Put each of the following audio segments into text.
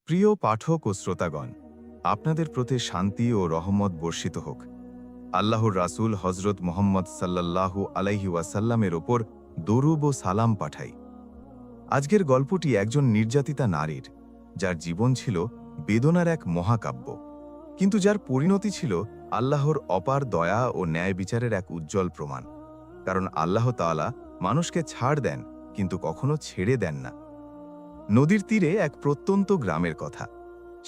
প্রিয় পাঠক ও শ্রোতাগণ, আপনাদের প্রতি শান্তি ও রহমত বর্ষিত হোক। আল্লাহর রাসূল হজরত মুহাম্মদ সাল্লাল্লাহু আলাইহি ওয়াসাল্লামের ওপর দরুদ ও সালাম পাঠাই। আজকের গল্পটি একজন নির্যাতিতা নারীর, যার জীবন ছিল বেদনার এক মহাকাব্য, কিন্তু যার পরিণতি ছিল আল্লাহর অপার দয়া ও ন্যায় বিচারের এক উজ্জ্বল প্রমাণ। কারণ আল্লাহ তাআলা মানুষকে ছাড় দেন, কিন্তু কখনো ছেড়ে দেন না। নদীর তীরে এক প্রত্যন্ত গ্রামের কথা।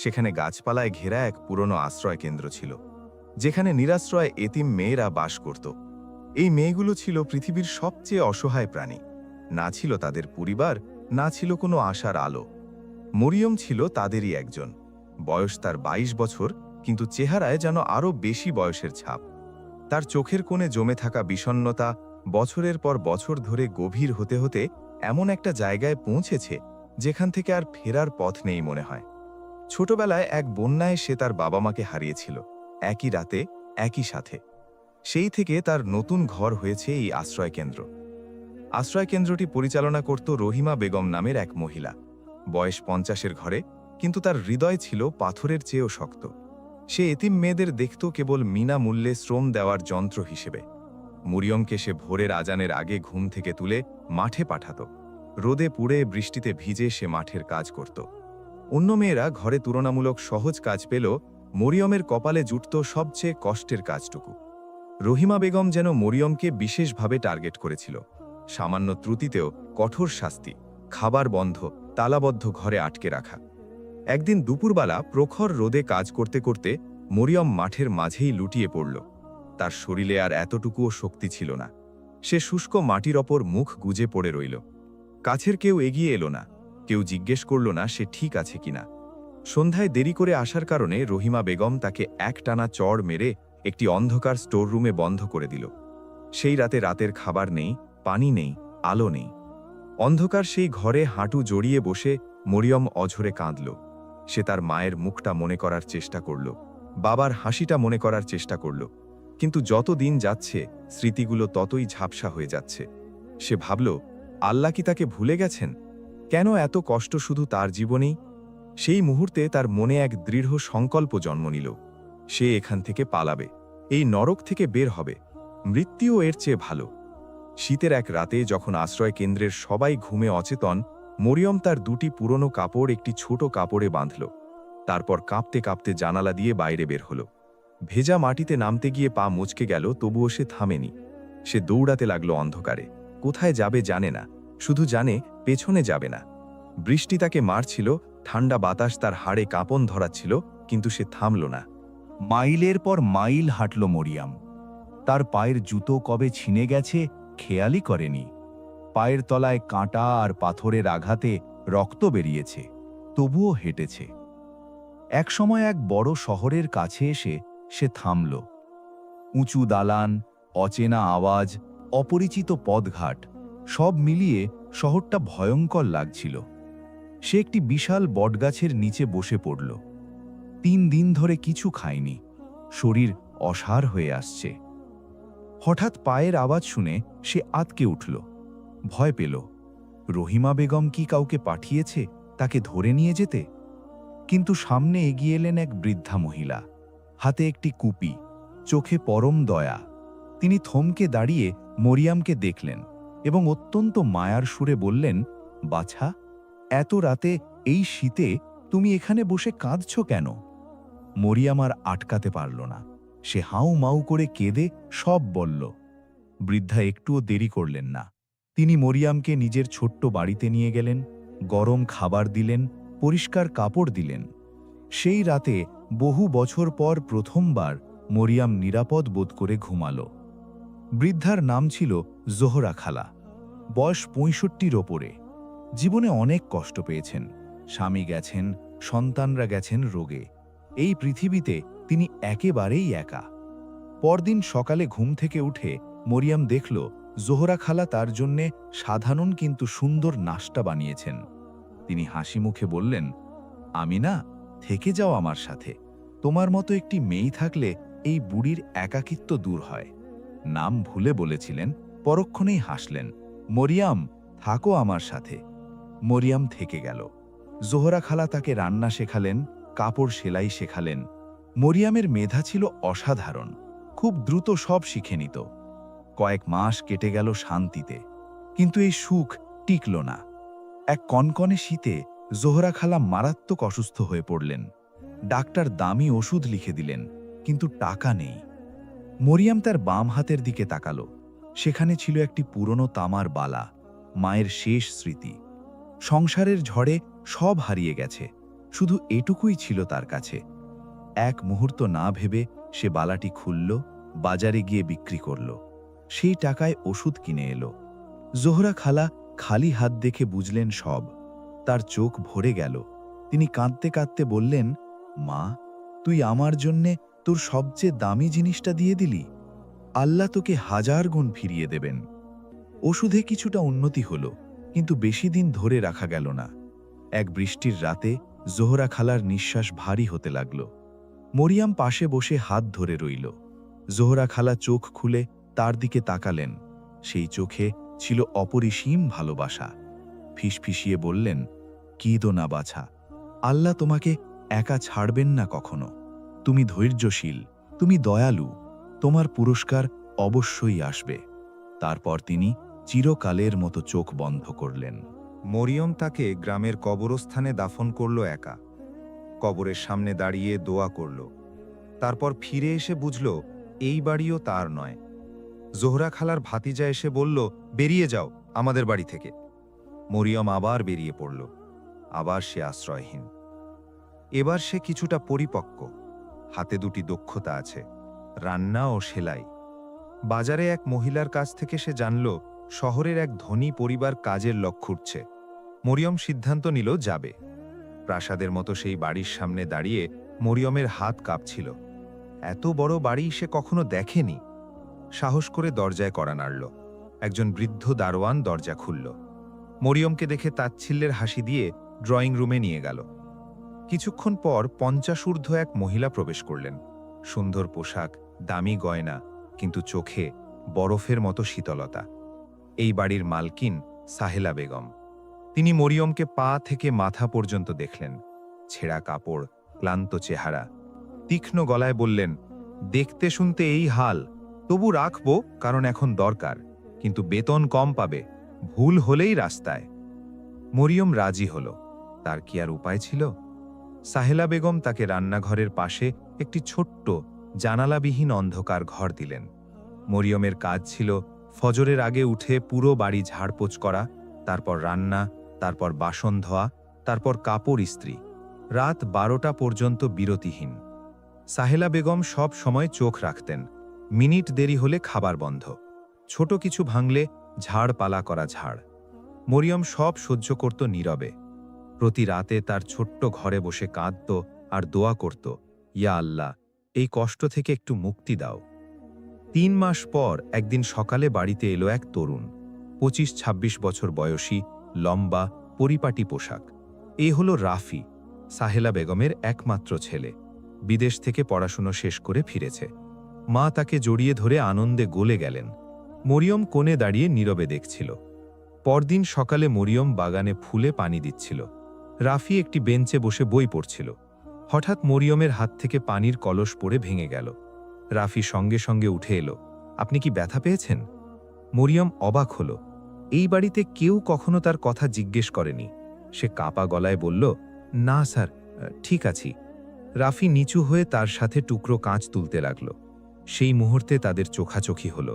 সেখানে গাছপালায় ঘেরা এক পুরনো আশ্রয় কেন্দ্র ছিল, যেখানে নিরাশ্রয় এতিম মেয়েরা বাস করত। এই মেয়েগুলো ছিল পৃথিবীর সবচেয়ে অসহায় প্রাণী। না ছিল তাদের পরিবার, না ছিল কোনো আশার আলো। মরিয়ম ছিল তাদেরই একজন। বয়স তার 22 বছর, কিন্তু চেহারায় যেন আরও বেশি বয়সের ছাপ। তার চোখের কোণে জমে থাকা বিষণ্ণতা বছরের পর বছর ধরে গভীর হতে হতে এমন একটা জায়গায় পৌঁছেছে যেখান থেকে আর ফেরার পথ নেই মনে হয়। ছোটবেলায় এক বন্যায় সে তার বাবা মাকে হারিয়েছিল, একই রাতে, একই সাথে। সেই থেকে তার নতুন ঘর হয়েছে এই আশ্রয়কেন্দ্র। আশ্রয়কেন্দ্রটি পরিচালনা করত রহিমা বেগম নামের এক মহিলা। বয়স 50-এর ঘরে, কিন্তু তার হৃদয় ছিল পাথরের চেয়েও শক্ত। সে এতিম মেয়েদের দেখত কেবল বিনামূল্যে শ্রম দেওয়ার যন্ত্র হিসেবে। মরিয়মকে সে ভোরের আজানের আগে ঘুম থেকে তুলে মাঠে পাঠাত। রোদে পুড়ে বৃষ্টিতে ভিজে সে মাঠের কাজ করত। অন্য মেয়েরা ঘরে তুলনামূলক সহজ কাজ পেল, মরিয়মের কপালে জুটত সবচেয়ে কষ্টের কাজটুকু। রহিমা বেগম যেন মরিয়মকে বিশেষভাবে টার্গেট করেছিল। সামান্য ত্রুটিতেও কঠোর শাস্তি, খাবার বন্ধ, তালাবদ্ধ ঘরে আটকে রাখা। একদিন দুপুরবেলা প্রখর রোদে কাজ করতে করতে মরিয়ম মাঠের মাঝেই লুটিয়ে পড়ল। তার শরীরে আর এতটুকুও শক্তি ছিল না। সে শুষ্ক মাটির ওপর মুখ গুজে পড়ে রইল। কাছের কেউ এগিয়ে এলো না, কেউ জিজ্ঞেস করল না সে ঠিক আছে কিনা। সন্ধ্যায় দেরি করে আসার কারণে রহিমা বেগম তাকে একটানা চড় মেরে একটি অন্ধকার স্টোর রুমে বন্ধ করে দিল। সেই রাতে রাতের খাবার নেই, পানি নেই, আলো নেই। অন্ধকার সেই ঘরে হাঁটু জড়িয়ে বসে মরিয়ম অঝরে কাঁদল। সে তার মায়ের মুখটা মনে করার চেষ্টা করল, বাবার হাসিটা মনে করার চেষ্টা করল, কিন্তু যত দিন যাচ্ছে স্মৃতিগুলো ততই ঝাপসা হয়ে যাচ্ছে। সে ভাবল, আল্লাহ কি তাকে ভুলে গেছেন? কেন এত কষ্ট শুধু তার জীবনেই? সেই মুহূর্তে তার মনে এক দৃঢ় সংকল্প জন্ম নিল। সে এখান থেকে পালাবে, এই নরক থেকে বের হবে। মৃত্যুও এর চেয়ে ভালো। শীতের এক রাতে যখন আশ্রয় কেন্দ্রের সবাই ঘুমে অচেতন, মরিয়ম তার দুটি পুরনো কাপড় একটি ছোট কাপড়ে বাঁধল। তারপর কাঁপতে কাঁপতে জানালা দিয়ে বাইরে বের হল। ভেজা মাটিতে নামতে গিয়ে পা মুচকে গেল, তবুও সে থামেনি। সে দৌড়াতে লাগলো অন্ধকারে। কোথায় যাবে জানে না, শুধু জানে পেছনে যাবে না। বৃষ্টি তাকে মারছিল, ঠান্ডা বাতাস তার হাড়ে কাঁপন ধরাচ্ছিল, কিন্তু সে থামল না। মাইলের পর মাইল হাঁটল মরিয়াম। তার পায়ের জুতো কবে ছিনে গেছে খেয়ালই করেনি। পায়ের তলায় কাঁটা আর পাথরের আঘাতে রক্ত বেরিয়েছে, তবুও হেঁটেছে। একসময় এক বড় শহরের কাছে এসে সে থামল। উঁচু দালান, অচেনা আওয়াজ, অপরিচিত পথঘাট, সব মিলিয়ে শহরটা ভয়ঙ্কর লাগছিল। সে একটি বিশাল বটগাছের নিচে বসে পড়ল। 3 দিন ধরে কিছু খায়নি, শরীর অসাড় হয়ে আসছে। হঠাৎ পায়ের আওয়াজ শুনে সে আঁতকে উঠল, ভয় পেল। রহিমা বেগম কি কাউকে পাঠিয়েছে তাকে ধরে নিয়ে যেতে? কিন্তু সামনে এগিয়ে এলেন এক বৃদ্ধা মহিলা, হাতে একটি কুপি, চোখে পরম দয়া। তিনি থমকে দাঁড়িয়ে মরিয়ামকে দেখলেন এবং অত্যন্ত মায়ার সুরে বললেন, বাছা, এত রাতে এই শীতে তুমি এখানে বসে কাঁদছ কেন? মরিয়াম আর আটকাতে পারল না। সে হাউ মাউ করে কেঁদে সব বলল। বৃদ্ধা একটুও দেরি করলেন না। তিনি মরিয়ামকে নিজের ছোট্ট বাড়িতে নিয়ে গেলেন, গরম খাবার দিলেন, পরিষ্কার কাপড় দিলেন। সেই রাতে বহু বছর পর প্রথমবার মরিয়াম নিরাপদ বোধ করে ঘুমালো। বৃদ্ধার নাম ছিল জোহরা খালা। বয়স 65-র ওপরে। জীবনে অনেক কষ্ট পেয়েছেন। স্বামী গেছেন, সন্তানরা গেছেন রোগে। এই পৃথিবীতে তিনি একেবারেই একা। পরদিন সকালে ঘুম থেকে উঠে মরিয়াম দেখল জোহরা খালা তার জন্যে সাধারণ কিন্তু সুন্দর নাশতা বানিয়েছেন। তিনি হাসি মুখে বললেন, আমি না, থেকে যাও আমার সাথে। তোমার মতো একটি মেয়ে থাকলে এই বুড়ির একাকিত্ব দূর হয়। নাম ভুলে বলেছিলেন, পরক্ষণেই হাসলেন, মরিয়াম, থাকো আমার সাথে। মরিয়াম থেকে গেল। জোহরা খালা তাকে রান্না শেখালেন, কাপড় সেলাই শেখালেন। মরিয়মের মেধা ছিল অসাধারণ, খুব দ্রুত সব শিখে নিত। কয়েক মাস কেটে গেল শান্তিতে, কিন্তু এই সুখ টিকল না। এক কনকনে শীতে জোহরা খালা মারাত্মক অসুস্থ হয়ে পড়লেন। ডাক্তার দামি ওষুধ লিখে দিলেন, কিন্তু টাকা নেই। মরিয়ম তার বাম হাতের দিকে তাকালো। সেখানে ছিল একটি পুরনো তামার বালা, মায়ের শেষ স্মৃতি। সংসারের ঝড়ে সব হারিয়ে গেছে, শুধু এটুকুই ছিল তার কাছে। এক মুহূর্ত না ভেবে সে বালাটি খুলল, বাজারে গিয়ে বিক্রি করল। সেই টাকায় ওষুধ কিনে এলো। জোহরা খালা খালি হাত দেখে বুঝলেন সব। তার চোখ ভরে গেল। তিনি কাঁদতে কাঁদতে বললেন, মা, তুই আমার জন্যে তোর সবচেয়ে দামি জিনিসটা দিয়ে দিলি। আল্লাহ তোকে 1000 গুণ ফিরিয়ে দেবেন। ওষুধে কিছুটা উন্নতি হলো, কিন্তু বেশি দিন ধরে রাখা গেল না। এক বৃষ্টির রাতে জোহরা খালার নিঃশ্বাস ভারী হতে লাগল। মরিয়ম পাশে বসে হাত ধরে রইল। জোহরা খালা চোখ খুলে তার দিকে তাকালেন। সেই চোখে ছিল অপরিসীম ভালোবাসা। ফিসফিসিয়ে বললেন, কিদো না বাছা, আল্লাহ তোমাকে একা ছাড়বেন না কখনো। তুমি ধৈর্যশীল, তুমি দয়ালু, তোমার পুরস্কার অবশ্যই আসবে। তারপর তিনি চিরকালের মতো চোখ বন্ধ করলেন। মরিয়ম তাকে গ্রামের কবরস্থানে দাফন করল একা। কবরের সামনে দাঁড়িয়ে দোয়া করল। তারপর ফিরে এসে বুঝল এই বাড়িও তার নয়। জোহরা খালার ভাতিজা এসে বলল, বেরিয়ে যাও আমাদের বাড়ি থেকে। মরিয়ম আবার বেরিয়ে পড়ল। আবার সে আশ্রয়হীন। এবার সে কিছুটা পরিপক্ক। হাতে দুটি দক্ষতা আছে, রান্না ও সেলাই। বাজারে এক মহিলার কাছ থেকে সে জানল শহরের এক ধনী পরিবার কাজের লোক খুঁজছে। মরিয়ম সিদ্ধান্ত নিল যাবে। প্রাসাদের মতো সেই বাড়ির সামনে দাঁড়িয়ে মরিয়মের হাত কাঁপছিল। এত বড় বাড়ি সে কখনো দেখেনি। সাহস করে দরজায় কড়া নাড়ল। একজন বৃদ্ধ দারোয়ান দরজা খুলল। মরিয়মকে দেখে তাচ্ছিল্যের হাসি দিয়ে ড্রয়িং রুমে নিয়ে গেল। কিছুক্ষণ পর 50 ঊর্ধ্ব এক মহিলা প্রবেশ করলেন। সুন্দর পোশাক, দামি গয়না, কিন্তু চোখে বরফের মতো শীতলতা। এই বাড়ির মালকিন সাহেলা বেগম। তিনি মরিয়মকে পা থেকে মাথা পর্যন্ত দেখলেন। ছেঁড়া কাপড়, ক্লান্ত চেহারা। তীক্ষ্ণ গলায় বললেন, দেখতে শুনতে এই হাল, তবু রাখবো কারণ এখন দরকার, কিন্তু বেতন কম পাবে, ভুল হলেই রাস্তায়। মরিয়ম রাজি হল। তার কি আর উপায় ছিল? সাহেলা বেগম তাকে রান্নাঘরের পাশে একটি ছোট্ট জানালাবিহীন অন্ধকার ঘর দিলেন। মরিয়মের কাজ ছিল ফজরের আগে উঠে পুরো বাড়ি ঝাড়পোছ করা, তারপর রান্না, তারপর বাসন ধোয়া, তারপর কাপড় ইস্ত্রি। রাত 12টা পর্যন্ত বিরতিহীন। সাহেলা বেগম সব সময় চোখ রাখতেন। মিনিট দেরি হলে খাবার বন্ধ, ছোট কিছু ভাঙলে ঝাড়পালা করা ঝাড়। মরিয়ম সব সহ্য করত নীরবে। প্রতি রাতে তার ছোট্ট ঘরে বসে কাঁদত আর দোয়া করত, ইয়া আল্লাহ, এই কষ্ট থেকে একটু মুক্তি দাও। 3 মাস পর একদিন সকালে বাড়িতে এলো এক তরুণ, 25-26 বছর বয়সী, লম্বা, পরিপাটি পোশাক। এই হলো রাফি, সাহেলা বেগমের একমাত্র ছেলে। বিদেশ থেকে পড়াশুনো শেষ করে ফিরেছে। মা তাকে জড়িয়ে ধরে আনন্দে গলে গেলেন। মরিয়ম কোণে দাঁড়িয়ে নীরবে দেখছিল। পরদিন সকালে মরিয়ম বাগানে ফুলে পানি দিচ্ছিল। রাফি একটি বেঞ্চে বসে বই পড়ছিল। হঠাৎ মরিয়মের হাত থেকে পানির কলস পড়ে ভেঙে গেল। রাফি সঙ্গে সঙ্গে উঠে এলো। আপনি কি ব্যথা পেয়েছেন? মরিয়ম অবাক হল। এই বাড়িতে কেউ কখনো তার কথা জিজ্ঞেস করেনি। সে কাঁপা গলায় বলল, না স্যার, ঠিক আছি। রাফি নিচু হয়ে তার সাথে টুকরো কাঁচ তুলতে লাগল। সেই মুহূর্তে তাদের চোখাচোখি হল।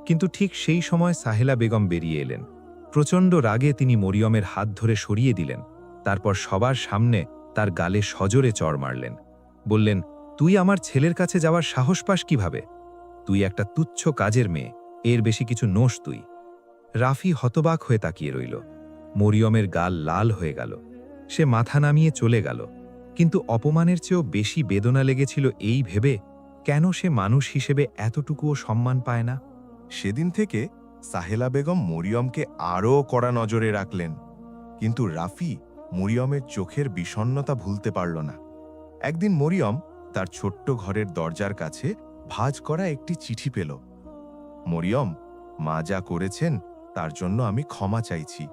কিন্তু ঠিক সেই সময় সাহেলা বেগম বেরিয়ে এলেন। প্রচণ্ড রাগে তিনি মরিয়মের হাত ধরে সরিয়ে দিলেন। তারপর সবার সামনে তার গালে সজোরে চড় মারলেন। বললেন, তুই আমার ছেলের কাছে যাওয়ার সাহস পাস কিভাবে? তুই একটা তুচ্ছ কাজের মেয়ে, এর বেশি কিছু নোস তুই। রাফি হতবাক হয়ে তাকিয়ে রইল। মরিয়মের গাল লাল হয়ে গেল। সে মাথা নামিয়ে চলে গেল। কিন্তু অপমানের চেয়েও বেশি বেদনা লেগেছিল এই ভেবে, কেন সে মানুষ হিসেবে এতটুকুও সম্মান পায় না। সেদিন থেকে সাহেলা বেগম মরিয়মকে আরও কড়া নজরে রাখলেন। কিন্তু রাফি মরিয়মের চোখের বিষণ্ণতা ভুলতে পারল না। একদিন মরিয়ম তার ছোট্ট ঘরের দরজার কাছে ভাঁজ করা একটি চিঠি পেল। মরিয়ম, মা যা করেছেন তার জন্য আমি ক্ষমা চাইছি।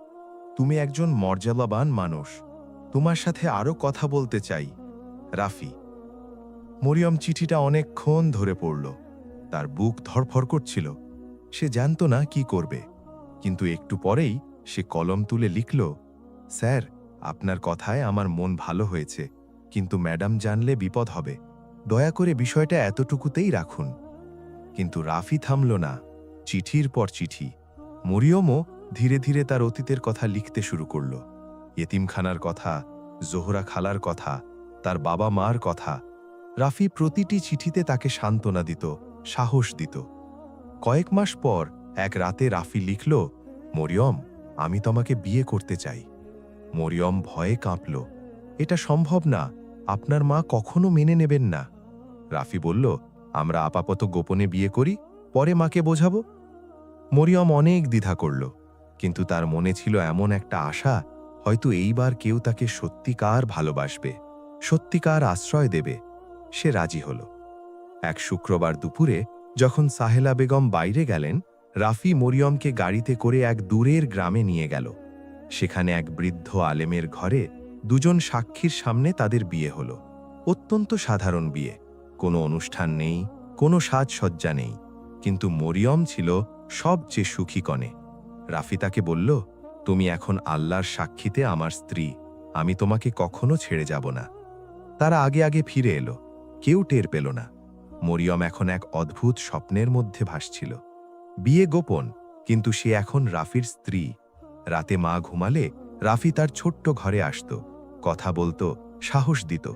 তুমি একজন মর্যাদাবান মানুষ। তোমার সাথে আরো কথা বলতে চাই। রাফি। মরিয়ম চিঠিটা অনেকক্ষণ ধরে পড়ল। তার বুক ধড়ফড় করছিল। সে জানত না কি করবে, কিন্তু একটু পরেই সে কলম তুলে লিখল, স্যার, আপনার কথায় আমার মন ভালো হয়েছে, কিন্তু ম্যাডাম জানলে বিপদ হবে। দয়া করে বিষয়টা এতটুকুতেই রাখুন। কিন্তু রাফি থামল না। চিঠির পর চিঠি। মরিয়মও ধীরে ধীরে তার অতীতের কথা লিখতে শুরু করল। এতিমখানার কথা, জোহরা খালার কথা, তার বাবা মার কথা। রাফি প্রতিটি চিঠিতে তাকে সান্ত্বনা দিত, সাহস দিত। কয়েক মাস পর এক রাতে রাফি লিখল, মরিয়ম, আমি তোমাকে বিয়ে করতে চাই। মরিয়ম ভয়ে কাঁপল। এটা সম্ভব না, আপনার মা কখনো মেনে নেবেন না। রাফি বলল, আমরা আপাতত গোপনে বিয়ে করি, পরে মাকে বোঝাবো। মরিয়ম অনেক দ্বিধা করল, কিন্তু তার মনে ছিল এমন একটা আশা, হয়তো এইবার কেউ তাকে সত্যিকার ভালোবাসবে, সত্যিকার আশ্রয় দেবে। সে রাজি হল। এক শুক্রবার দুপুরে যখন সাহেলা বেগম বাইরে গেলেন, রাফি মরিয়মকে গাড়িতে করে এক দূরের গ্রামে নিয়ে গেল। সেখানে এক বৃদ্ধ আলেমের ঘরে দুজন সাক্ষীর সামনে তাদের বিয়ে হল। অত্যন্ত সাধারণ বিয়ে, কোনো অনুষ্ঠান নেই, কোনো সাজসজ্জা নেই, কিন্তু মরিয়ম ছিল সবচেয়ে সুখী কনে। রাফি তাকে বলল, তুমি এখন আল্লাহর সাক্ষীতে আমার স্ত্রী, আমি তোমাকে কখনো ছেড়ে যাব না। তারা আগে আগে ফিরে এলো, কেউ টের পেল না। মরিয়ম এখন এক অদ্ভুত স্বপ্নের মধ্যে ভাসছিল। বিয়ে গোপন, কিন্তু সে এখন রাফির স্ত্রী। রাতে মা ঘুমালে রাফি তার ছোট্ট ঘরে আসত, কথা বলতো, সাহস দিত।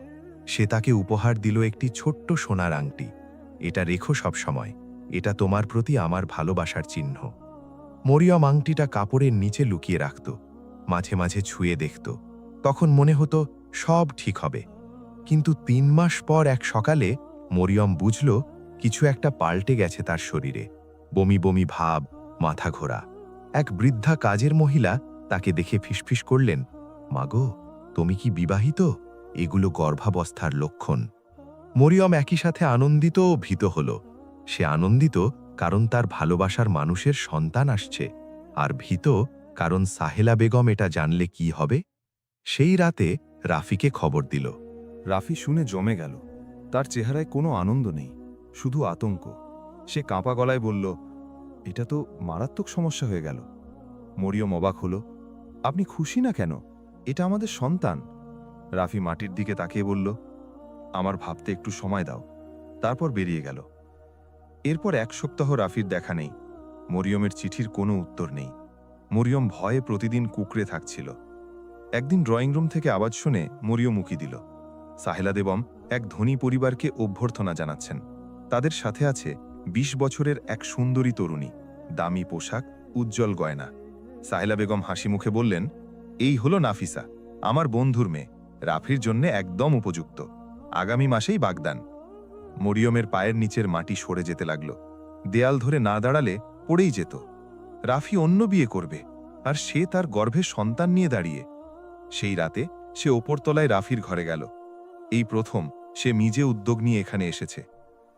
সে তাকে উপহার দিল একটি ছোট্ট সোনার আংটি। এটা রেখো সব সময়, এটা তোমার প্রতি আমার ভালোবাসার চিহ্ন। মরিয়ম আংটিটা কাপড়ের নিচে লুকিয়ে রাখত, মাঝে মাঝে ছুঁয়ে দেখত। তখন মনে হতো সব ঠিক হবে। কিন্তু ৩ মাস পর এক সকালে মরিয়ম বুঝল কিছু একটা পাল্টে গেছে তার শরীরে। বমি বমি ভাব, মাথা ঘোরা। এক বৃদ্ধা কাজের মহিলা তাকে দেখে ফিসফিস করলেন, মাগো, তুমি কি বিবাহিত? এগুলো গর্ভাবস্থার লক্ষণ। মরিয়ম একই সাথে আনন্দিত ও ভীত হল। সে আনন্দিত কারণ তার ভালোবাসার মানুষের সন্তান আসছে, আর ভীত কারণ সাহেলা বেগম এটা জানলে কি হবে। সেই রাতে রাফিকে খবর দিল। রাফি শুনে জমে গেল। তার চেহারায় কোনো আনন্দ নেই, শুধু আতঙ্ক। সে কাঁপা গলায় বলল, এটা তো মারাত্মক সমস্যা হয়ে গেল। মরিয়ম অবাক হল, আপনি খুশি না কেন? এটা আমাদের সন্তান। রাফি মাটির দিকে তাকিয়ে বলল, আমার ভাবতে একটু সময় দাও। তারপর বেরিয়ে গেল। এরপর 1 সপ্তাহ রাফির দেখা নেই। মরিয়মের চিঠির কোনো উত্তর নেই। মরিয়ম ভয়ে প্রতিদিন কুঁকড়ে থাকছিল। একদিন ড্রয়িং রুম থেকে আওয়াজ শুনে মরিয়ম উকি দিল। সাহেলা বেগম এক ধনী পরিবারকে অভ্যর্থনা জানাচ্ছেন। তাদের সাথে আছে 20 বছরের এক সুন্দরী তরুণী, দামি পোশাক, উজ্জ্বল গয়না। সাহেলা বেগম হাসি মুখে বললেন, এই হলো নাফিসা, আমার বন্ধুর মেয়ে, রাফির জন্য একদম উপযুক্ত। আগামী মাসেই বাগদান। মরিয়মের পায়ের নিচের মাটি সরে যেতে লাগল। দেয়াল ধরে না দাঁড়ালে পড়েই যেত। রাফি অন্য বিয়ে করবে, আর সে তার গর্ভে সন্তান নিয়ে দাঁড়িয়ে। সেই রাতে সে ওপরতলায় রাফির ঘরে গেল। এই প্রথম সে নিজে উদ্যোগ নিয়ে এখানে এসেছে।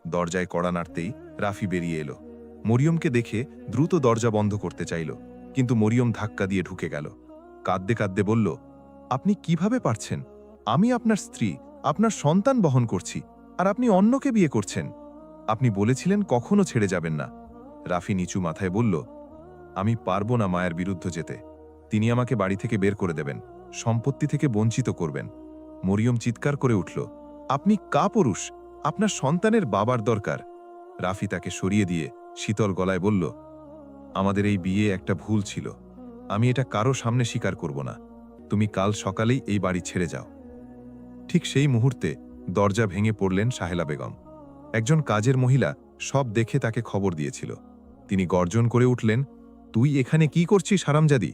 দরজায় কড়া নাড়তেই রাফি বেরিয়ে এলো। মরিয়মকে দেখে দ্রুত দরজা বন্ধ করতে চাইল, কিন্তু মরিয়ম ধাক্কা দিয়ে ঢুকে গেল। কাঁদতে কাঁদতে বলল, আপনি কিভাবে পারছেন? আমি আপনার স্ত্রী, আপনার সন্তান বহন করছি, আর আপনি অন্যকে বিয়ে করছেন। আপনি বলেছিলেন কখনো ছেড়ে যাবেন না। রাফি নিচু মাথায় বলল, আমি পারবো না মায়ের বিরুদ্ধে যেতে। তিনি আমাকে বাড়ি থেকে বের করে দেবেন, সম্পত্তি থেকে বঞ্চিত করবেন। মরিয়ম চিৎকার করে উঠল, আপনি কাপুরুষ, আপনার সন্তানের বাবার দরকার। রাফি তাকে সরিয়ে দিয়ে শীতল গলায় বলল, আমাদের এই বিয়ে একটা ভুল ছিল। আমি এটা কারো সামনে স্বীকার করব না। তুমি কাল সকালেই এই বাড়ি ছেড়ে যাও। ঠিক সেই মুহূর্তে দরজা ভেঙে পড়লেন সাহেলা বেগম। একজন কাজের মহিলা সব দেখে তাকে খবর দিয়েছিল। তিনি গর্জন করে উঠলেন, তুই এখানে কি করছিস হারামজাদি?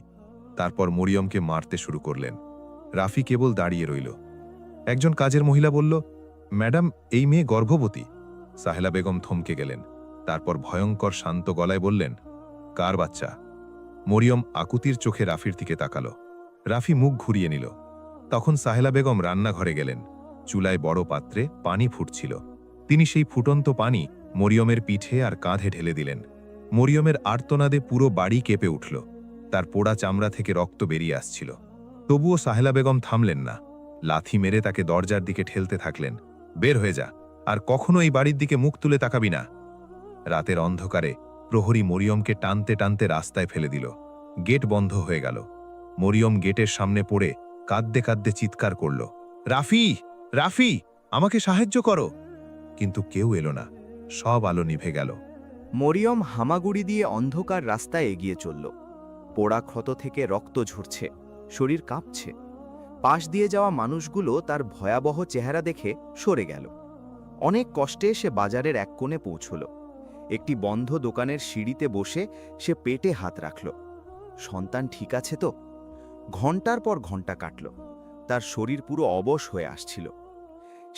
তারপর মরিয়মকে মারতে শুরু করলেন। রাফি কেবল দাঁড়িয়ে রইল। একজন কাজের মহিলা বলল, ম্যাডাম, এই মেয়ে গর্ভবতী। সাহেলা বেগম থমকে গেলেন। তারপর ভয়ঙ্কর শান্ত গলায় বললেন, কার বাচ্চা? মরিয়ম আকুতির চোখে রাফির দিকে তাকালো। রাফি মুখ ঘুরিয়ে নিল। তখন সাহেলা বেগম রান্নাঘরে গেলেন। চুলায় বড় পাত্রে পানি ফুটছিল। তিনি সেই ফুটন্ত পানি মরিয়মের পিঠে আর কাঁধে ঢেলে দিলেন। মরিয়মের আর্তনাদে পুরো বাড়ি কেঁপে উঠল। তার পোড়া চামড়া থেকে রক্ত বেরিয়ে আসছিল। তবুও সাহেলা বেগম থামলেন না। লাথি মেরে তাকে দরজার দিকে ঠেলতে থাকলেন। বের হয়ে যা, আর কখনো এই বাড়ির দিকে মুখ তুলে তাকাবি না। রাতের অন্ধকারে প্রহরী মরিয়মকে টানতে টানতে রাস্তায় ফেলে দিল। গেট বন্ধ হয়ে গেল। মরিয়ম গেটের সামনে পড়ে কাঁদতে কাঁদতে চিৎকার করল, রাফি, রাফি, আমাকে সাহায্য করো। কিন্তু কেউ এলো না। সব আলো নিভে গেল। মরিয়ম হামাগুড়ি দিয়ে অন্ধকার রাস্তায় এগিয়ে চলল। পোড়া ক্ষত থেকে রক্ত ঝরছে, শরীর কাঁপছে। পাশ দিয়ে যাওয়া মানুষগুলো তার ভয়াবহ চেহারা দেখে সরে গেল। অনেক কষ্টে সে বাজারের এক কোণে পৌঁছল। একটি বন্ধ দোকানের সিঁড়িতে বসে সে পেটে হাত রাখল। সন্তান ঠিক আছে তো? ঘন্টার পর ঘন্টা কাটল। তার শরীর পুরো অবশ হয়ে আসছিল।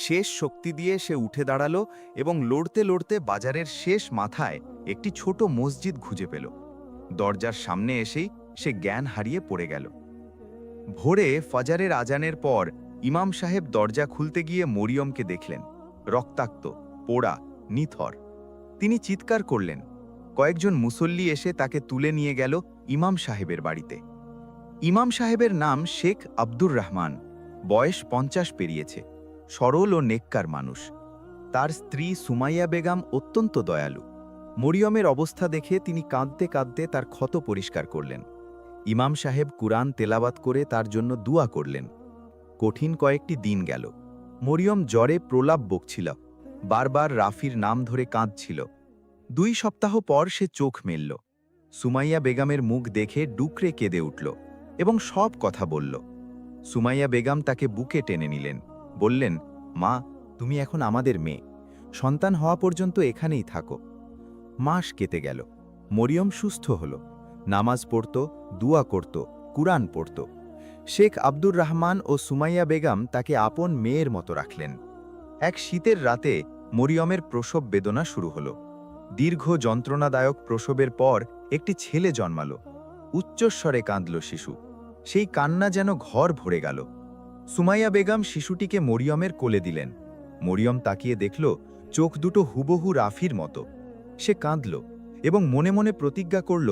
শেষ শক্তি দিয়ে সে উঠে দাঁড়ালো এবং লড়তে লড়তে বাজারের শেষ মাথায় একটি ছোট মসজিদ খুঁজে পেল। দরজার সামনে এসেই সে জ্ঞান হারিয়ে পড়ে গেল। ভোরে ফজরের আজানের পর ইমাম সাহেব দরজা খুলতে গিয়ে মরিয়মকে দেখলেন, রক্তাক্ত, পোড়া, নিথর। তিনি চিৎকার করলেন। কয়েকজন মুসল্লি এসে তাকে তুলে নিয়ে গেল ইমাম সাহেবের বাড়িতে। ইমাম সাহেবের নাম শেখ আব্দুর রহমান। বয়স 50 পেরিয়েছে। সরল ও নেককার মানুষ। তার স্ত্রী সুমাইয়া বেগম অত্যন্ত দয়ালু। মরিয়মের অবস্থা দেখে তিনি কাঁদতে কাঁদতে তার ক্ষত পরিষ্কার করলেন। ইমাম সাহেব কুরআন তেলাওয়াত করে তার জন্য দুয়া করলেন। কঠিন কয়েকটি দিন গেল। মরিয়ম জ্বরে প্রলাপ বকছিল, বারবার রাফির নাম ধরে কাঁদছিল। 2 সপ্তাহ পর সে চোখ মেলল। সুমাইয়া বেগমের মুখ দেখে ডুকরে কেঁদে উঠল এবং সব কথা বলল। সুমাইয়া বেগম তাকে বুকে টেনে নিলেন, বললেন, মা, তুমি এখন আমাদের মেয়ে। সন্তান হওয়া পর্যন্ত এখানেই থাকো। মাস কেটে গেল। মরিয়ম সুস্থ হল। নামাজ পড়ত, দুয়া করত, কুরআন পড়ত। শেখ আব্দুর রহমান ও সুমাইয়া বেগম তাকে আপন মেয়ের মতো রাখলেন। এক শীতের রাতে মরিয়মের প্রসব বেদনা শুরু হল। দীর্ঘ যন্ত্রণাদায়ক প্রসবের পর একটি ছেলে জন্মাল। উচ্চস্বরে কাঁদল শিশু। সেই কান্না যেন ঘর ভরে গেল। সুমাইয়া বেগম শিশুটিকে মরিয়মের কোলে দিলেন। মরিয়ম তাকিয়ে দেখল, চোখ দুটো হুবহু রাফির মতো। সে কাঁদল এবং মনে মনে প্রতিজ্ঞা করল,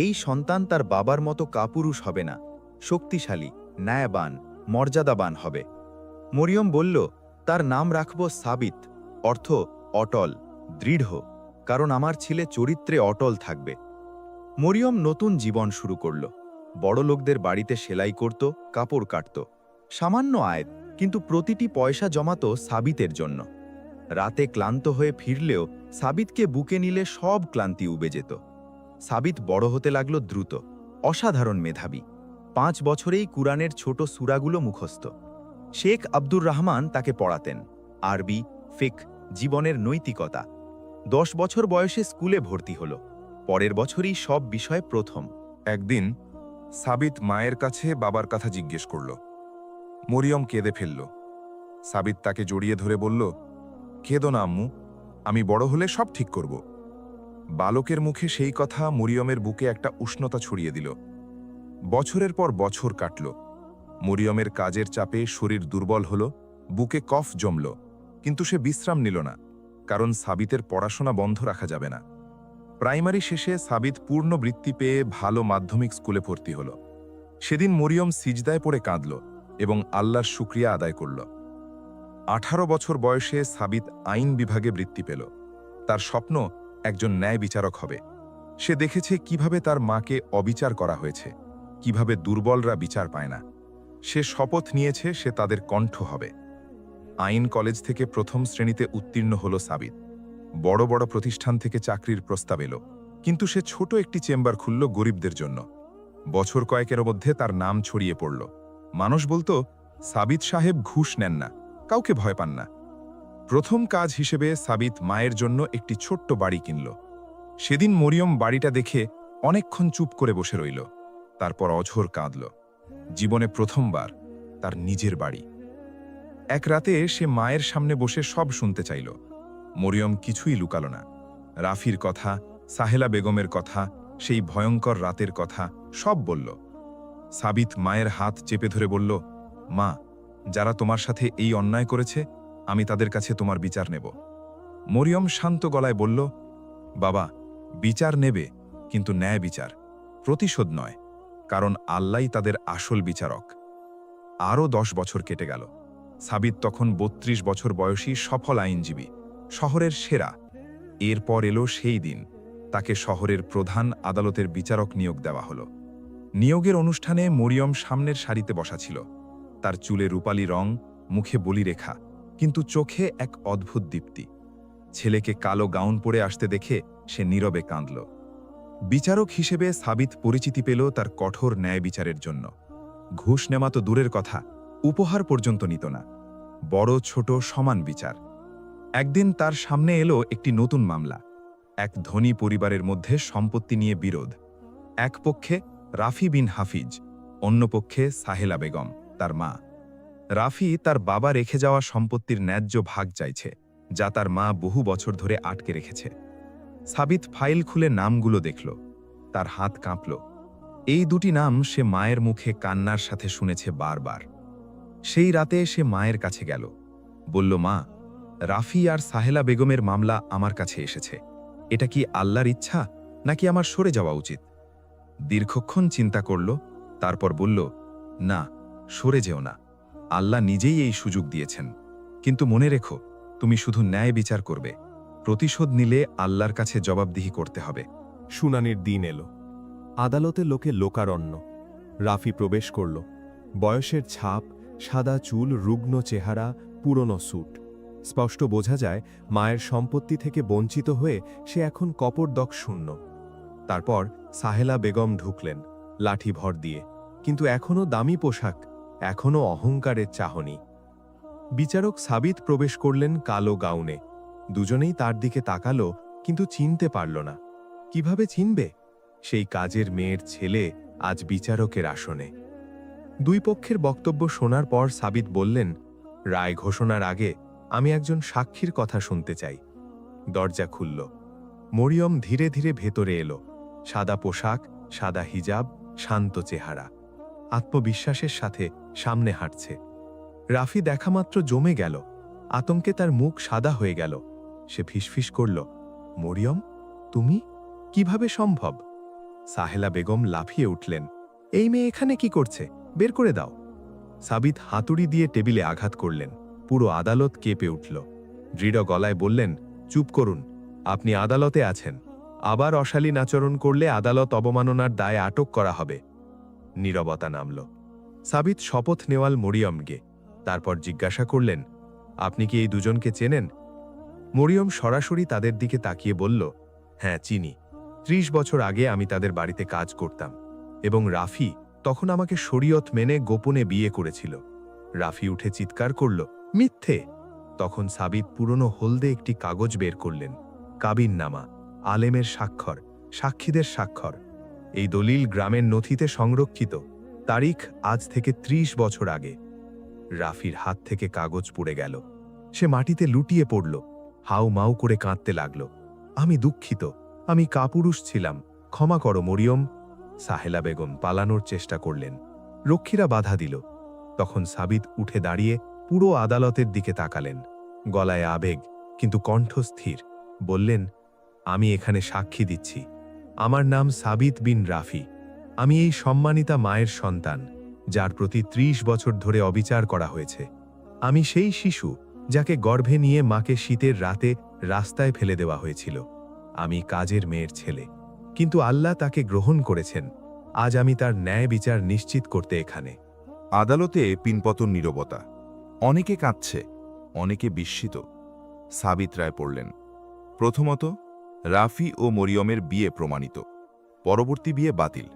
এই সন্তান তার বাবার মতো কাপুরুষ হবে না, শক্তিশালী, ন্যায়বান, মর্যাদাবান হবে। মরিয়ম বলল, তার নাম রাখব সাবিত, অর্থ অটল, দৃঢ়, কারণ আমার ছেলে চরিত্রে অটল থাকবে। মরিয়ম নতুন জীবন শুরু করল। বড় লোকদের বাড়িতে সেলাই করত, কাপড় কাটত। সামান্য আয়, কিন্তু প্রতিটি পয়সা জমাত সাবিতের জন্য। রাতে ক্লান্ত হয়ে ফিরলেও সাবিতকে বুকে নিলে সব ক্লান্তি উবে যেত। সাবিত বড় হতে লাগল দ্রুত, অসাধারণ মেধাবী। 5 বছরেই কুরআনের ছোট সূরাগুলো মুখস্থ। শেখ আব্দুর রহমান তাকে পড়াতেন আরবি, ফিক, জীবনের নৈতিকতা। 10 বছর বয়সে স্কুলে ভর্তি হল। পরের বছরই সব বিষয়ে প্রথম। একদিন সাবিত মায়ের কাছে বাবার কথা জিজ্ঞেস করল। মরিয়ম কেঁদে ফেলল। সাবিত তাকে জড়িয়ে ধরে বলল, কেঁদো না আম্মু, আমি বড় হলে সব ঠিক করব। বালকের মুখে সেই কথা মরিয়মের বুকে একটা উষ্ণতা ছড়িয়ে দিল। বছরের পর বছর কাটল। মরিয়মের কাজের চাপে শরীর দুর্বল হল, বুকে কফ জমল, কিন্তু সে বিশ্রাম নিল না, কারণ সাবিতের পড়াশোনা বন্ধ রাখা যাবে না। প্রাইমারি শেষে সাবিত পূর্ণ বৃত্তি পেয়ে ভালো মাধ্যমিক স্কুলে ভর্তি হল। সেদিন মরিয়ম সিজদায় পড়ে কাঁদল এবং আল্লাহর শুকরিয়া আদায় করল। 18 বছর বয়সে সাবিত আইন বিভাগে বৃত্তি পেল। তার স্বপ্ন একজন ন্যায় বিচারক হবে। সে দেখেছে কিভাবে তার মাকে অবিচার করা হয়েছে, কিভাবে দুর্বলরা বিচার পায় না। সে শপথ নিয়েছে সে তাদের কণ্ঠ হবে। আইন কলেজ থেকে প্রথম শ্রেণীতে উত্তীর্ণ হল সাবিত। বড় বড় প্রতিষ্ঠান থেকে চাকরির প্রস্তাব এলো, কিন্তু সে ছোট একটি চেম্বার খুলল গরিবদের জন্য। বছর কয়েকের মধ্যে তার নাম ছড়িয়ে পড়ল। মানুষ বলতো, সাবিত সাহেব ঘুষ নেন না, কাউকে ভয় পান না। প্রথম কাজ হিসেবে সাবিত মায়ের জন্য একটি ছোট্ট বাড়ি কিনল। সেদিন মরিয়ম বাড়িটা দেখে অনেকক্ষণ চুপ করে বসে রইল। তারপর অঝোর কাঁদল। জীবনে প্রথমবার তার নিজের বাড়ি। এক রাতে সে মায়ের সামনে বসে সব শুনতে চাইল। মরিয়ম কিছুই লুকাল না। রাফির কথা, সাহেলা বেগমের কথা, সেই ভয়ঙ্কর রাতের কথা সব বলল। সাবিত মায়ের হাত চেপে ধরে বলল, মা, যারা তোমার সাথে এই অন্যায় করেছে, আমি তাদের কাছে তোমার বিচার নেব। মরিয়ম শান্ত গলায় বলল, বাবা, বিচার নেবে, কিন্তু ন্যায় বিচার, প্রতিশোধ নয়, কারণ আল্লাহই তাদের আসল বিচারক। আরও 10 বছর কেটে গেল। সাবিত তখন 32 বছর বয়সী সফল আইনজীবী, শহরের সেরা। এরপর এলো সেই দিন, তাকে শহরের প্রধান আদালতের বিচারক নিয়োগ দেওয়া হলো। নিয়োগের অনুষ্ঠানে মরিয়ম সামনের সারিতে বসা ছিল। তার চুলে রূপালী রং, মুখে বলিরেখা, কিন্তু চোখে এক অদ্ভুত দীপ্তি। ছেলেকে কালো গাউন পরে আসতে দেখে সে নীরবে কাঁদল। বিচারক হিসেবে সাবিত পরিচিতি পেল তার কঠোর ন্যায় বিচারের জন্য। ঘুষ নেওয়া তো দূরের কথা, উপহার পর্যন্ত নিত না। বড় ছোট সমান বিচার। একদিন তার সামনে এলো একটি নতুন মামলা। এক ধনী পরিবারের মধ্যে সম্পত্তি নিয়ে বিরোধ। এক পক্ষে রাফি বিন হাফিজ, অন্য পক্ষে সাহেলা বেগম, তার মা। রাফি তার বাবা রেখে যাওয়া সম্পত্তির ন্যায্য ভাগ চাইছে, যা তার মা বহু বছর ধরে আটকে রেখেছে। সাবিত ফাইল খুলে নামগুলো দেখল, তার হাত কাঁপল। এই দুটি নাম সে মায়ের মুখে কান্নার সাথে শুনেছে বারবার। সেই রাতে সে মায়ের কাছে গেল, বলল, মা, রাফি আর সাহেলা বেগমের মামলা আমার কাছে এসেছে। এটা কি আল্লাহর ইচ্ছা, নাকি আমার সরে যাওয়া উচিত? দীর্ঘক্ষণ চিন্তা করল, তারপর বলল, না, সরে যেও না। আল্লাহ নিজেই এই সুযোগ দিয়েছেন। কিন্তু মনে রেখো, তুমি শুধু ন্যায় বিচার করবে। প্রতিশোধ নিলে আল্লাহর কাছে জবাবদিহি করতে হবে। শুনানির দিন এলো। আদালতে লোকে লোকারণ্য। রাফি প্রবেশ করল। বয়সের ছাপ, সাদা চুল, রুগ্ন চেহারা, পুরনো স্যুট। স্পষ্ট বোঝা যায় মায়ের সম্পত্তি থেকে বঞ্চিত হয়ে সে এখন কপরদক শূন্য। তারপর সাহেলা বেগম ঢুকলেন, লাঠি ভর দিয়ে। কিন্তু এখনও দামি পোশাক, এখনও অহংকারের চাহনি। বিচারক সাবিত প্রবেশ করলেন কালো গাউনে। দুজনেই তার দিকে তাকালো, কিন্তু চিনতে পারল না। কিভাবে চিনবে? সেই কাজের মেয়ের ছেলে আজ বিচারকের আসনে। দুই পক্ষের বক্তব্য শোনার পর সাবিত বললেন, রায় ঘোষণার আগে আমি একজন সাক্ষীর কথা শুনতে চাই। দরজা খুলল। মরিয়ম ধীরে ধীরে ভেতরে এলো। সাদা পোশাক, সাদা হিজাব, শান্ত চেহারা। আত্মবিশ্বাসের সাথে সামনে হাঁটছে। রাফি দেখামাত্র জমে গেল। আতঙ্কে তার মুখ সাদা হয়ে গেল। সে ফিসফিস করল, মরিয়ম, তুমি? কিভাবে সম্ভব? সাহেলা বেগম লাফিয়ে উঠলেন, এই মেয়ে এখানে কি করছে? বের করে দাও। সাবিত হাতুড়ি দিয়ে টেবিলে আঘাত করলেন। পুরো আদালত কেঁপে উঠল। দৃঢ় গলায় বললেন, চুপ করুন, আপনি আদালতে আছেন। আবার অশালীন আচরণ করলে আদালত অবমাননার দায়ে আটক করা হবে। নীরবতা নামল। সাবিত শপথ নেওয়াল মরিয়মকে। তারপর জিজ্ঞাসা করলেন, আপনি কি এই দুজনকে চেনেন? মরিয়ম সরাসরি তাদের দিকে তাকিয়ে বলল, হ্যাঁ, চিনি। 30 বছর আগে আমি তাদের বাড়িতে কাজ করতাম, এবং রাফি তখন আমাকে শরীয়ত মেনে গোপনে বিয়ে করেছিল। রাফি উঠে চিৎকার করল, মিথ্যে! তখন সাবিত পুরনো হলদে একটি কাগজ বের করলেন। কাবিননামা, আলেমের স্বাক্ষর, সাক্ষীদের স্বাক্ষর। এই দলিল গ্রামের নথিতে সংরক্ষিত। তারিখ আজ থেকে 30 বছর আগে। রাফির হাত থেকে কাগজ পড়ে গেল। সে মাটিতে লুটিয়ে পড়ল, হাউ মাউ করে কাঁদতে লাগল। আমি দুঃখিত, আমি কাপুরুষ ছিলাম, ক্ষমা করো মরিয়ম। সাহেলা বেগম পালানোর চেষ্টা করলেন। রক্ষীরা বাধা দিল। তখন সাবিত উঠে দাঁড়িয়ে পুরো আদালতের দিকে তাকালেন। গলায় আবেগ, কিন্তু কণ্ঠ স্থির। বললেন, আমি এখানে সাক্ষী দিচ্ছি। আমার নাম সাবিত বিন রাফি। আমি এই সম্মানিতা মায়ের সন্তান, যার প্রতি 30 বছর ধরে অবিচার করা হয়েছে। আমি সেই শিশু যাকে গর্ভে নিয়ে মাকে শীতের রাতে রাস্তায় ফেলে দেওয়া হয়েছিল। আমি কাজের মেয়ের ছেলে, কিন্তু আল্লাহ তাকে গ্রহণ করেছেন। আজ আমি তার ন্যায় বিচার নিশ্চিত করতে এখানে। আদালতে পিনপতন নীরবতা। অনেকে কাঁদছে, অনেকে বিস্মিত। সাবিত রায় পড়লেন, প্রথমত, রাফি ও মরিয়মের বিয়ে প্রমাণিত, পরবর্তী বিয়ে বাতিল।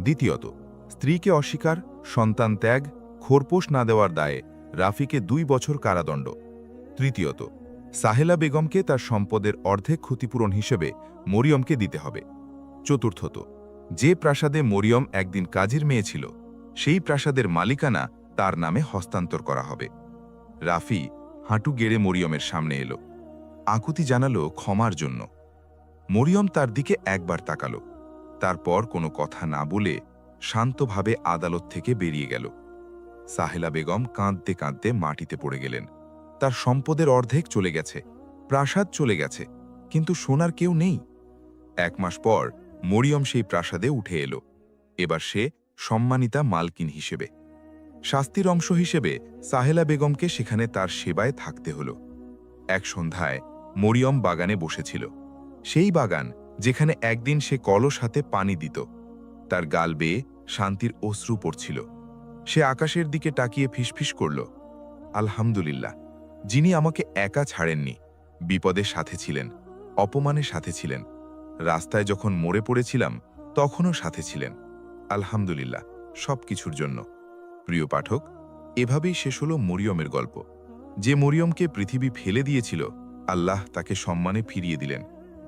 দ্বিতীয়ত, স্ত্রীকে অস্বীকার, সন্তান ত্যাগ, খোরপোশ না দেওয়ার দায়ে রাফিকে 2 বছর কারাদণ্ড। তৃতীয়ত, সাহেলা বেগমকে তার সম্পদের অর্ধেক ক্ষতিপূরণ হিসেবে মরিয়মকে দিতে হবে। চতুর্থত, যে প্রাসাদে মরিয়ম একদিন কাজের মেয়ে ছিল, সেই প্রাসাদের মালিকানা তার নামে হস্তান্তর করা হবে। রাফি হাঁটু গেড়ে মরিয়মের সামনে এলো, আকুতি জানালো ক্ষমার জন্য। মরিয়ম তার দিকে একবার তাকালো, তারপর কোনো কথা না বলে শান্তভাবে আদালত থেকে বেরিয়ে গেল। সাহেলা বেগম কাঁদতে কাঁদতে মাটিতে পড়ে গেলেন। তার সম্পদের অর্ধেক চলে গেছে, প্রাসাদ চলে গেছে, কিন্তু সোনার কেউ নেই। 1 মাস পর মরিয়ম সেই প্রাসাদে উঠে এলো। এবার সে সম্মানিতা মালকিন হিসেবে। শাস্তির অংশ হিসেবে সাহেলা বেগমকে সেখানে তার সেবায় থাকতে হল। এক সন্ধ্যায় মরিয়ম বাগানে বসেছিল, সেই বাগান যেখানে একদিন সে কলস হাতে পানি দিত। তার গাল বেয়ে শান্তির অশ্রু পড়ছিল। সে আকাশের দিকে তাকিয়ে ফিসফিস করল, আলহামদুলিল্লাহ, যিনি আমাকে একা ছাড়েননি, বিপদের সাথে ছিলেন, অপমানের সাথে ছিলেন, রাস্তায় যখন মরে পড়েছিলাম তখনও সাথে ছিলেন। আলহামদুলিল্লাহ সব কিছুর জন্য। প্রিয় পাঠক, এভাবেই শেষ হল মরিয়মের গল্প। যে মরিয়মকে পৃথিবী ফেলে দিয়েছিল, আল্লাহ তাকে সম্মানে ফিরিয়ে দিলেন।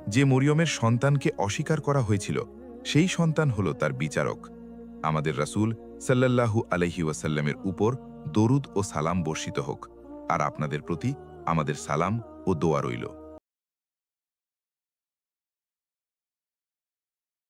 যে মরিয়মের সন্তানকে অস্বীকার করা হয়েছিল, সেই সন্তান হল তার বিচারক। আমাদের রাসূল সাল্লাল্লাহু আলাইহি ওয়াসাল্লামের উপর দরুদ ও সালাম বর্ষিত হোক। আর আপনাদের প্রতি আমাদের সালাম ও দোয়া রইল।